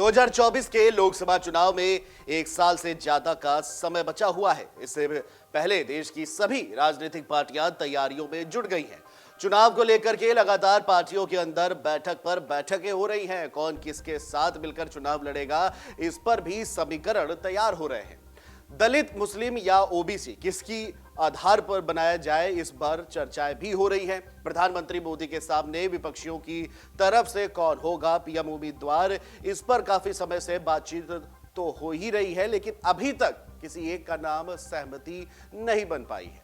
2024 के लोकसभा चुनाव में एक साल से ज्यादा का समय बचा हुआ है। इससे पहले देश की सभी राजनीतिक पार्टियां तैयारियों में जुट गई हैं। चुनाव को लेकर के लगातार पार्टियों के अंदर बैठक पर बैठकें हो रही हैं। कौन किसके साथ मिलकर चुनाव लड़ेगा, इस पर भी समीकरण तैयार हो रहे हैं। दलित, मुस्लिम या ओबीसी किसकी आधार पर बनाया जाए, इस पर चर्चाएं भी हो रही हैं। प्रधानमंत्री मोदी के सामने विपक्षियों की तरफ से कौन होगा पीएम उम्मीदवार, इस पर काफी समय से बातचीत तो हो ही रही है, लेकिन अभी तक किसी एक का नाम सहमति नहीं बन पाई है।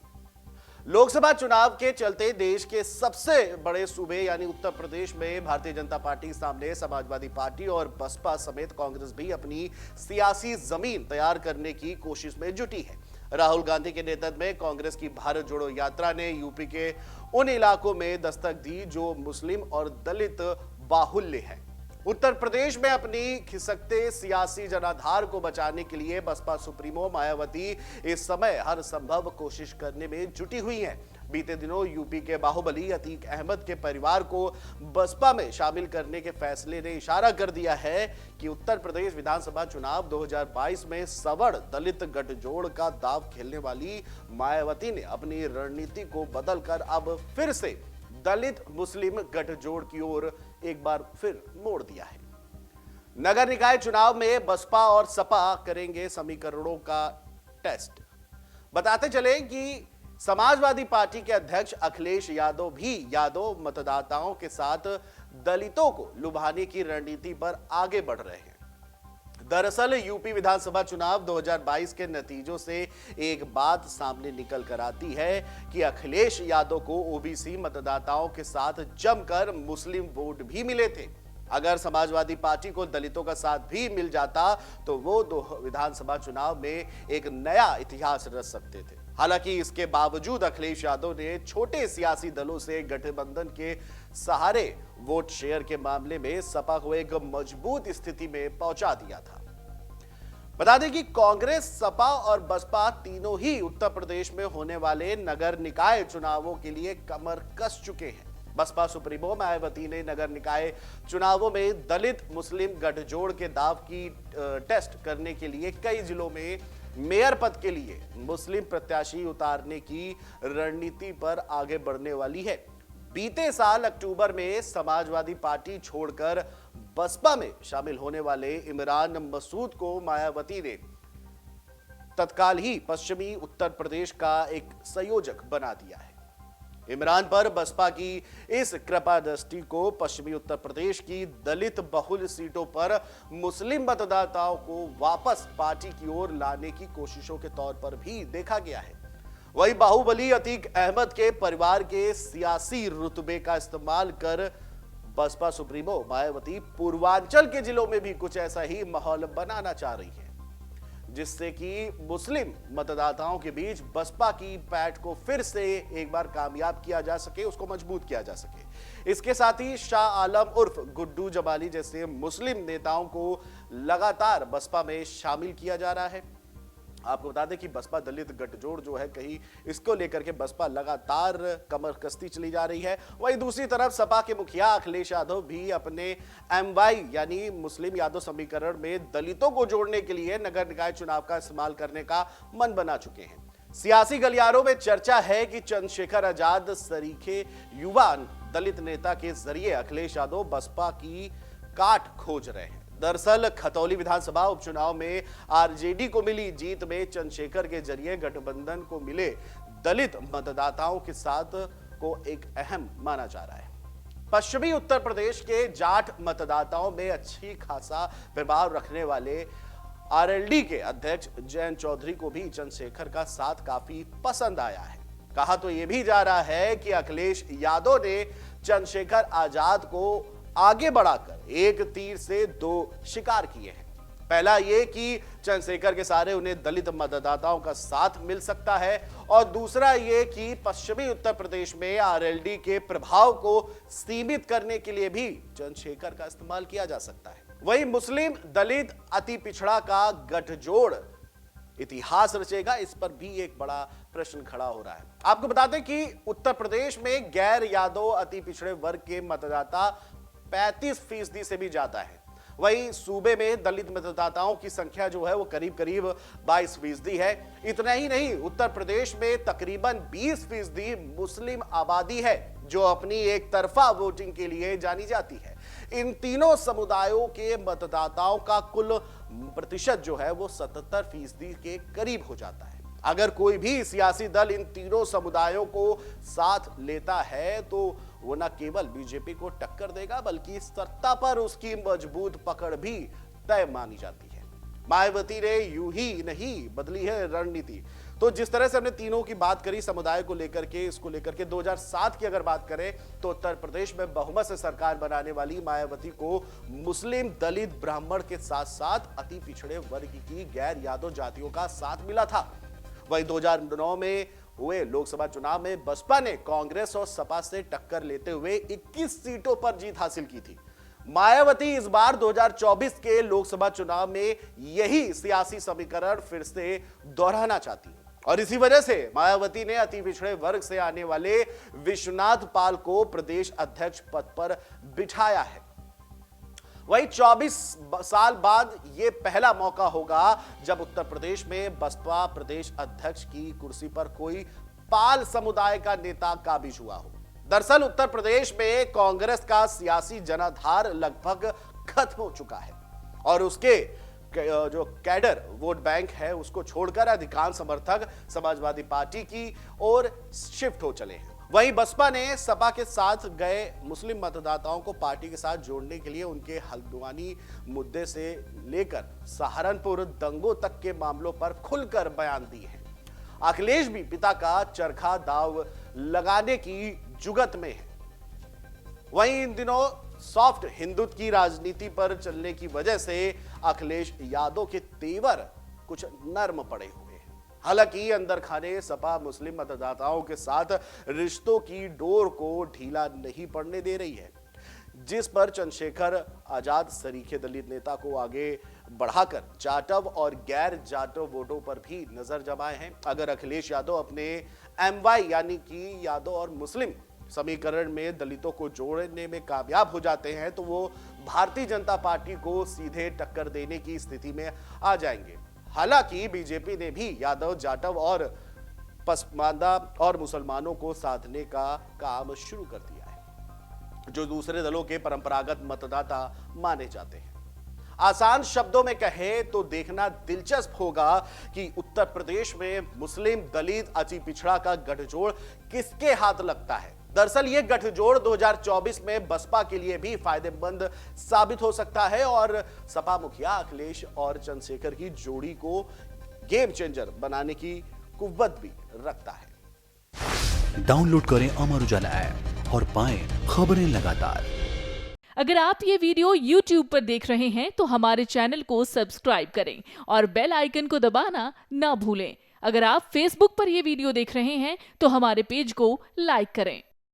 लोकसभा चुनाव के चलते देश के सबसे बड़े सूबे यानी उत्तर प्रदेश में भारतीय जनता पार्टी सामने समाजवादी पार्टी और बसपा समेत कांग्रेस भी अपनी सियासी जमीन तैयार करने की कोशिश में जुटी है। राहुल गांधी के नेतृत्व में कांग्रेस की भारत जोड़ो यात्रा ने यूपी के उन इलाकों में दस्तक दी जो मुस्लिम और दलित बाहुल्य है। उत्तर प्रदेश में अपनी खिसकते सियासी जनाधार को बचाने के लिए बसपा सुप्रीमो मायावती इस समय हर संभव कोशिश करने में जुटी हुई हैं। बीते दिनों यूपी के बाहुबली अतीक अहमद के परिवार को बसपा में शामिल करने के फैसले ने इशारा कर दिया है कि उत्तर प्रदेश विधानसभा चुनाव 2022 में सवर्ण दलित गठजोड़ का दांव खेलने वाली मायावती ने अपनी रणनीति को बदलकर अब फिर से दलित मुस्लिम गठजोड़ की ओर एक बार फिर मोड़ दिया है। नगर निकाय चुनाव में बसपा और सपा करेंगे समीकरणों का टेस्ट। बताते चले कि समाजवादी पार्टी के अध्यक्ष अखिलेश यादव भी यादव मतदाताओं के साथ दलितों को लुभाने की रणनीति पर आगे बढ़ रहे हैं। दरअसल यूपी विधानसभा चुनाव 2022 के नतीजों से एक बात सामने निकल कर आती है कि अखिलेश यादव को ओबीसी मतदाताओं के साथ जमकर मुस्लिम वोट भी मिले थे। अगर समाजवादी पार्टी को दलितों का साथ भी मिल जाता तो वो विधानसभा चुनाव में एक नया इतिहास रच सकते थे। हालांकि इसके बावजूद अखिलेश यादव ने छोटे सियासी दलों से गठबंधन के सहारे वोट शेयर के मामले में सपा को एक मजबूत स्थिति में पहुंचा दिया था। बता दें कि कांग्रेस, सपा और बसपा तीनों ही उत्तर प्रदेश में होने वाले नगर निकाय चुनावों के लिए कमर कस चुके हैं। बसपा सुप्रीमो मायावती ने नगर निकाय चुनावों में दलित मुस्लिम गठजोड़ के दांव की टेस्ट करने के लिए कई जिलों में मेयर पद के लिए मुस्लिम प्रत्याशी उतारने की रणनीति पर आगे बढ़ने वाली है। बीते साल अक्टूबर में समाजवादी पार्टी छोड़कर बसपा में शामिल होने वाले इमरान मसूद को मायावती ने तत्काल ही पश्चिमी उत्तर प्रदेश का एक संयोजक बना दिया है। इमरान पर बसपा की इस कृपा दृष्टि को पश्चिमी उत्तर प्रदेश की दलित बहुल सीटों पर मुस्लिम मतदाताओं को वापस पार्टी की ओर लाने की कोशिशों के तौर पर भी देखा गया है। वही बाहुबली अतीक अहमद के परिवार के सियासी रुतबे का इस्तेमाल कर बसपा सुप्रीमो मायावती पूर्वांचल के जिलों में भी कुछ ऐसा ही माहौल बनाना चाह रही है, जिससे कि मुस्लिम मतदाताओं के बीच बसपा की पैठ को फिर से एक बार कामयाब किया जा सके, उसको मजबूत किया जा सके। इसके साथ ही शाह आलम उर्फ गुड्डू जमाली जैसे मुस्लिम नेताओं को लगातार बसपा में शामिल किया जा रहा है। आपको बता दें कि बसपा दलित गठजोड़ जो है, कहीं इसको लेकर के बसपा लगातार कमर कसती चली जा रही है। वहीं दूसरी तरफ सपा के मुखिया अखिलेश यादव भी अपने एमवाई यानी मुस्लिम यादव समीकरण में दलितों को जोड़ने के लिए नगर निकाय चुनाव का इस्तेमाल करने का मन बना चुके हैं। सियासी गलियारों में चर्चा है कि चंद्रशेखर आजाद सरीखे युवा दलित नेता के जरिए अखिलेश यादव बसपा की काट खोज रहे हैं। दरअसल खतौली विधानसभा उपचुनाव में आरजेडी को मिली जीत में चंद्रशेखर के जरिए गठबंधन को मिले दलित मतदाताओं के साथ को एक अहम माना जा रहा है। पश्चिमी उत्तर प्रदेश के जाट मतदाताओं में अच्छी खासा प्रभाव रखने वाले आरएलडी के अध्यक्ष जयंत चौधरी को भी चंद्रशेखर का साथ काफी पसंद आया है। कहा तो यह भी जा रहा है कि अखिलेश यादव ने चंद्रशेखर आजाद को आगे बढ़ाकर एक तीर से दो शिकार किए हैं। पहला यह कि चंद्रशेखर के सहारे उन्हें दलित मतदाताओं का साथ मिल सकता है, और दूसरा यह कि पश्चिमी उत्तर प्रदेश में आरएलडी के प्रभाव को सीमित करने के लिए भी चंद्रशेखर का इस्तेमाल किया जा सकता है। वहीं मुस्लिम दलित अति पिछड़ा का गठजोड़ इतिहास रचेगा, इस पर भी एक बड़ा प्रश्न खड़ा हो रहा है। आपको बता दें कि उत्तर प्रदेश में गैर यादव अति पिछड़े वर्ग के मतदाता 35% से भी ज्यादा है। वहीं सूबे में दलित मतदाताओं की संख्या जो है वो करीब करीब 22% है। इतना ही नहीं, उत्तर प्रदेश में तकरीबन 20% मुस्लिम आबादी है जो अपनी एक तरफा वोटिंग के लिए जानी जाती है। इन तीनों समुदायों के मतदाताओं का कुल प्रतिशत जो है वो 77% के करीब हो जाता है। अगर कोई भी सियासी दल इन तीनों समुदायों को साथ लेता है तो वो न केवल बीजेपी को टक्कर देगा बल्कि सत्ता पर उसकी मजबूत पकड़ भी तय मानी जाती है। मायावती ने यूं ही नहीं बदली है रणनीति। तो जिस तरह से हमने तीनों की बात करी समुदाय को लेकर के, इसको लेकर के 2007 की अगर बात करें तो उत्तर प्रदेश में बहुमत से सरकार बनाने वाली मायावती को मुस्लिम, दलित, ब्राह्मण के साथ साथ अति पिछड़े वर्ग की गैर यादव जातियों का साथ मिला था। वहीं 2009 में हुए लोकसभा चुनाव में बसपा ने कांग्रेस और सपा से टक्कर लेते हुए 21 सीटों पर जीत हासिल की थी। मायावती इस बार 2024 के लोकसभा चुनाव में यही सियासी समीकरण फिर से दोहराना चाहती है और इसी वजह से मायावती ने अति पिछड़े वर्ग से आने वाले विश्वनाथ पाल को प्रदेश अध्यक्ष पद पर बिठाया है। वहीं 24 साल बाद यह पहला मौका होगा जब उत्तर प्रदेश में बसपा प्रदेश अध्यक्ष की कुर्सी पर कोई पाल समुदाय का नेता काबिज हुआ हो। दरअसल उत्तर प्रदेश में कांग्रेस का सियासी जनाधार लगभग खत्म हो चुका है और उसके जो कैडर वोट बैंक है उसको छोड़कर अधिकांश समर्थक समाजवादी पार्टी की ओर शिफ्ट हो चले हैं। वहीं बसपा ने सपा के साथ गए मुस्लिम मतदाताओं को पार्टी के साथ जोड़ने के लिए उनके हल्द्वानी मुद्दे से लेकर सहारनपुर दंगों तक के मामलों पर खुलकर बयान दिए हैं। अखिलेश भी पिता का चरखा दाव लगाने की जुगत में है। वहीं इन दिनों सॉफ्ट हिंदुत्व की राजनीति पर चलने की वजह से अखिलेश यादव के तेवर कुछ नर्म पड़े हुए। हालांकि अंदर खाने सपा मुस्लिम मतदाताओं के साथ रिश्तों की डोर को ढीला नहीं पड़ने दे रही है, जिस पर चंद्रशेखर आजाद सरीखे दलित नेता को आगे बढ़ाकर जाटव और गैर जाटव वोटों पर भी नजर जमाए हैं। अगर अखिलेश यादव अपने MY यानी कि यादव और मुस्लिम समीकरण में दलितों को जोड़ने में कामयाब हो जाते हैं तो वो भारतीय जनता पार्टी को सीधे टक्कर देने की स्थिति में आ जाएंगे। हालांकि बीजेपी ने भी यादव, जाटव और पसमानदा और मुसलमानों को साधने का काम शुरू कर दिया है, जो दूसरे दलों के परंपरागत मतदाता माने जाते हैं। आसान शब्दों में कहें तो देखना दिलचस्प होगा कि उत्तर प्रदेश में मुस्लिम, दलित, अति पिछड़ा का गठजोड़ किसके हाथ लगता है। दरअसल ये गठजोड़ 2024 में बसपा के लिए भी फायदेमंद साबित हो सकता है और सपा मुखिया अखिलेश और चंद्रशेखर की जोड़ी को गेम चेंजर बनाने की कुव्वत भी रखता है। डाउनलोड करें अमर उजाला ऐप और पाएं खबरें लगातार। अगर आप ये वीडियो YouTube पर देख रहे हैं तो हमारे चैनल को सब्सक्राइब करें और बेल आइकन को दबाना ना भूलें। अगर आप Facebook पर ये वीडियो देख रहे हैं तो हमारे पेज को लाइक करें।